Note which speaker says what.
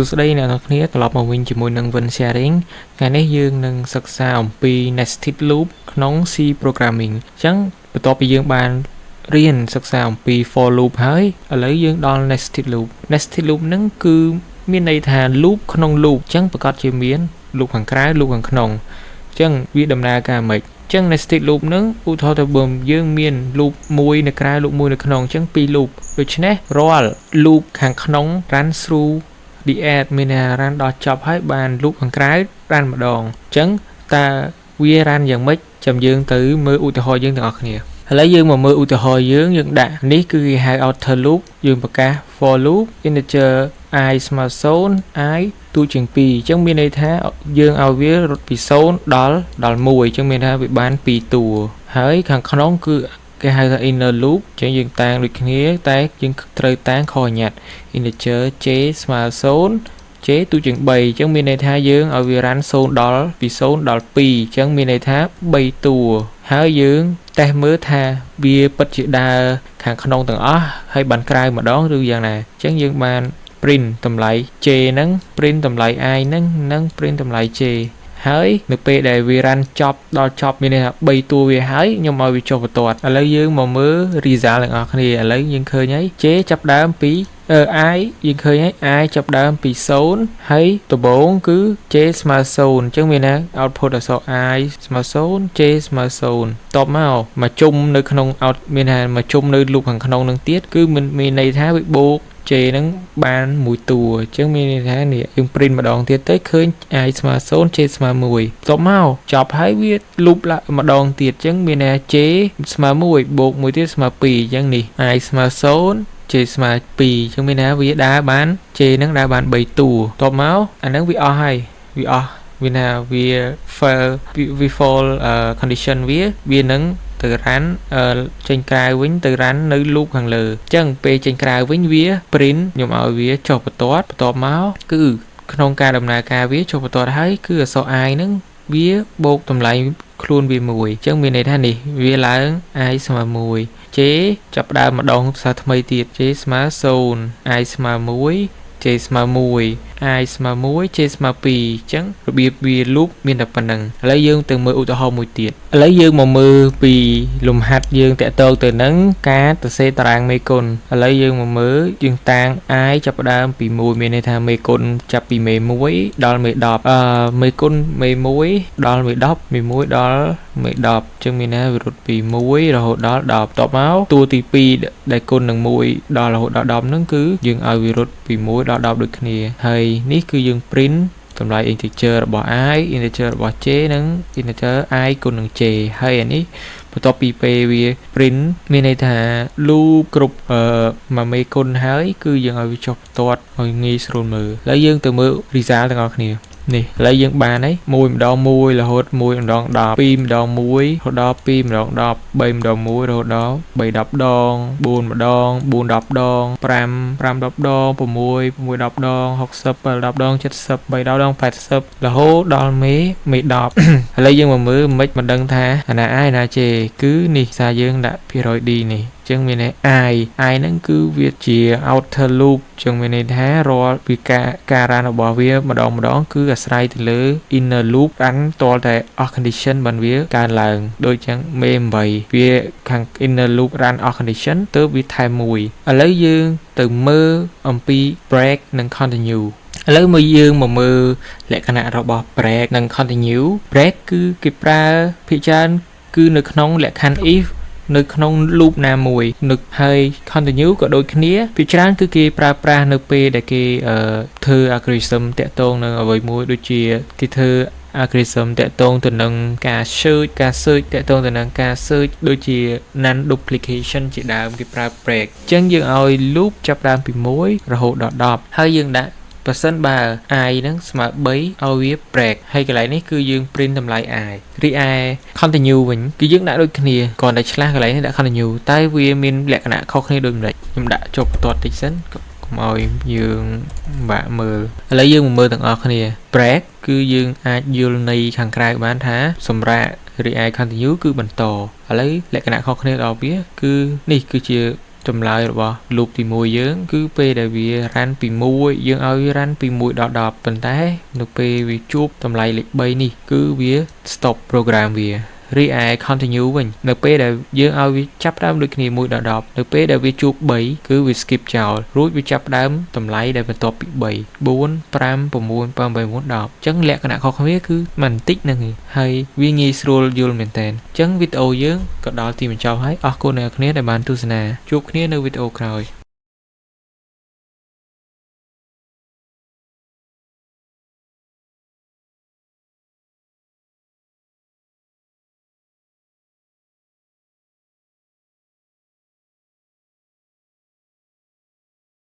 Speaker 1: សួស្តីអ្នកនរគ្នាត្រឡប់មកវិញជាមួយនឹង Win Sharing ថ្ងៃនេះយើងនឹងសិក្សាអំពី Nested Loop ក្នុង C Programming អញ្ចឹងបន្ទាប់ពីយើងបានរៀនសិក្សាអំពី For Loop ហើយឥឡូវយើងដល់ Nested Loop Nested Loop ហ្នឹងគឺមានន័យថា loop ក្នុង loop អញ្ចឹងប្រកាសជាមាន loop ខាងក្រៅ loop ខាងក្នុងអញ្ចឹងវាដំណើរការម៉េចចឹង nested loop ហ្នឹងឧទាហរណ៍ទៅបើយើងមាន loop មួយនៅក្រៅ loop មួយនៅក្នុងអញ្ចឹងពីរ loop ដូច្នេះរាល់ loop ខាងក្នុង run through the end មានន័យថា run ដល់ចប់ហើយបាន loop ខាងក្រៅ run ម្ដងអញ្ចឹងតើវា run យ៉ាងម៉េចចាំយើងទៅមើលឧទាហរណ៍យើងទាំងអស់គ្នាឥឡូវយើងមកមើលឧទាហរណ៍យើងដាក់នេះគឺគេហៅ outer loop យើងប្រកាស for loop integer I ស្មើ0 I ទូជាង2អញ្ចឹងមានន័យថាយើងឲ្យវារត់ពី0ដល់1អញ្ចឹងមានថាវាបាន2តួហើយខាងក្នុងគឺគេហៅថា inner loop អញ្ចឹងយើងតាំងដូចគ្នាតែយើងត្រូវតាំងខអញ្ញត្តិ integer j ស្មើ0 j ទូជាង3អញ្ចឹងមានន័យថាយើងឲ្យវា run 0ដល់ពី0ដល់2អញ្ចឹងមានន័យថា3តួហើយយើងតេស្តមើលថាវាពិតជាដើរខាងក្នុងទាំងអស់ហើយបានក្រៅម្ដងឬយ៉ាងណាអញ្ចឹងយើងបានprint តម្លៃ j ហ្នឹង print តម្លៃ i ហ្នឹងនិង print តម្លៃ j ហើយនៅពេលដែលវា run ចប់ដល់ចប់មានន័យថា3តួវាហើយខ្ញុំឲ្យវាចុះបន្ទាត់ឥឡូវយើងមកមើល result ទាំងអស់គ្នាឥឡូវយើងឃើញហើយ j ចាប់ដើមពី i យើងឃើញហើយ i ចាប់ដើមពី0ហើយដំបូងគឺ j ស្មើ0អញ្ចឹងមានថា output អក្សរ i ស្មើ0 j ស្មើ0តបមកជុំនៅក្នុង out មានថាមកជុំនៅ loop ខាងក្នុងនឹងទៀតគឺមានន័យថាវាបូកJ ហ្នឹងបានមួយតួអញ្ចឹងមានន័យថានេះយើង print ម្ដងទៀតទៅឃើញ i ស្មើ0 j ស្មើ1បន្ទាប់មកចប់ហើយវា loop lại ម្ដងទៀតអញ្ចឹងមានន័យថា j ស្មើ1បូកមួយទៀតស្មើ2អញ្ចឹងនេះ i ស្មើ0 j ស្មើ2អញ្ចឹងមានន័យថាវាដើរបាន j ហ្នឹងដើរបាន3តួបន្ទាប់មកអាហ្នឹងវាអស់ហើយវាអស់វាថាវា fail condition វានឹងទៅ run ចេញក្រៅវិញទៅ run នៅ loop ខាងលើអញ្ចឹងពេលចេញក្រៅវិញវា print ខ្ញុំឲ្យវាចុះបន្ទាត់មកគឺក្នុងការដំណើរការវាចុះបន្ទាត់ហើយគឺអក្សរ i ហ្នឹងវាបូកតម្លៃខ្លួនវា1អញ្ចឹងមានន័យថានេះវាឡើង i ស្មើ1 j ចាប់ដើមម្ដងសារថ្មីទៀត j ស្មើ0 i ស្មើ1 j ស្មើ1 i ស្មើ1 j ស្មើ2អញ្ចឹងរបៀបវា loop មានតែប៉ុណ្្នឹងឥឡូវយើងទៅមើលឧទាហរណ៍មួយទៀតឥឡូវយើងមកមើលពីលំហាត់យើងតាក់ទងទៅនឹងការសរសេរតារាងមេគុណឥឡូវយើងមកមើលយើងតាំង i ចាប់ផ្ដើមពី1មានន័យថាមេគុណចាប់ពីមេ1ដល់មេ10មេគុណមេ1ដល់មេ10មេ1ដល់មេ10អញ្ចឹងមានន័យវារត់ពី1រហូតដល់10បន្ទាប់មកតួទី2ដែលគុណនឹង1ដល់រហូតដល់10ហ្នឹងគឺយើងឲ្យវារត់ពី1ដល់10ដូចគ្នាហើយនេះគឺយើង print តម្លៃ integer របស់ i integer របស់ j និង integer i គុណនឹង j ហើយអានេះបន្ទាប់ពីពេលវា print មានន័យថា loop គ្រប់មួយមេគុណហើយគឺយើងឲ្យវាចុះបន្ទាត់ឲ្យងាយស្រួលមើលហើយយើងទៅមើល result ទាំងអស់គ្នានេះឥឡូវយើងបានហើយ1ម្ដង1រហូត1ម្ដង10 2ម្ដង1រហូតដល់2ម្ដង10 3ម្ដង1រហូតដល់3 10ដង4ម្ដង4 10ដង5 10ដង6 10ដង60 7 10ដង70 3 10ដង80រហូតដល់មេ10ឥឡូវយើងមកមើលមិនដឹងថាអាណា i អាណា j គឺនេះសារយើងដាក់ភាគរយ d នេះចឹងមានន័យ i ហ្នឹងគឺវាជា outer loop ចឹងមានន័យថារាល់ពីការ run របស់វាម្ដងគឺអាស្រ័យទៅលើ inner loop run តលតែអស់ condition បានវាកើនឡើងដូចចឹងមេ8វាខាង inner loop run អស់ condition ទៅវាថែម1ឥឡូវយើងទៅមើលអំពី break និង continueឥឡូវយើងមកមើលលក្ខណៈរបស់ break និង continue break គឺគេប្រើភាគច្រើនគឺនៅក្នុងលក្ខខណ្ឌ if នៅក្នុង loop ណាមួយនឹកហើយ continue ក៏ដូចគ្នាភាគច្រើនគឺគេប្រើប្រាស់នៅពេលដែលគេធ្វើ algorithm តាក់ទងនឹងអ្វីមួយដូចជាគេធ្វើ algorithm តាក់ទងទៅនឹងការ search តាក់ទងទៅនឹងការ search ដូចជា non duplication ជាដើមគេប្រើ break អញ្ចឹងយើងឲ្យ loop ចាប់ដើមពី1រហូតដល់10ហើយយើងដាក់បើសិនបើ i ហ្នឹងស្មើ3ឲ្យវា break ហើយកន្លែងនេះគឺយើង print តម្លៃ i រីឯ continue វិញគឺយើងដាក់ដូចគ្នាគ្រាន់តែឆ្លាស់កន្លែងនេះដាក់ continue តែវាមានលក្ខណៈខុសគ្នាដូចម្ដេចខ្ញុំដាក់ចុះបន្ទាត់តិចសិនកុំឲ្យយើងបាក់មើលឥឡូវយើងមកមើលទាំងអស់គ្នា break គឺយើងអាចយល់ន័យខាងក្រៅបានថាសម្រាប់រីឯ continue គឺបន្តឥឡូវលក្ខណៈខុសគ្នារបស់វាគឺនេះគឺជា ចម្លើយរបស់ loop ទី1យើងគឺពេលដែលវា run ពី1យើងឲ្យវា run ពី1ដល់10ប៉ុន្តែនៅពេលវាជួបតម្លៃលេខ3នេះគឺវា stop program វារីឯ continue វិញនៅពេលដែលយើងឲ្យវាចាប់ផ្ដើមដូចគ្នា1ដល់10នៅពេលដែលវាជួប3គឺវា skip ចោលរួចវាចាប់ផ្ដើមតម្លៃដែលបន្ទាប់ពី3 4 5 6 7 8 9 10អញ្ចឹងលក្ខណៈខុសគ្នាគឺមិនបន្តិចហ្នឹងឯងហើយវាងាយស្រួលយល់មែនតើអញ្ចឹងវីដេអូយើងក៏ដល់ទីបញ្ចប់ហើយអរគុណអ្នកនរគ្នាដែលបានទស្សនាជួបគ្នានៅវីដេអូក្រោយ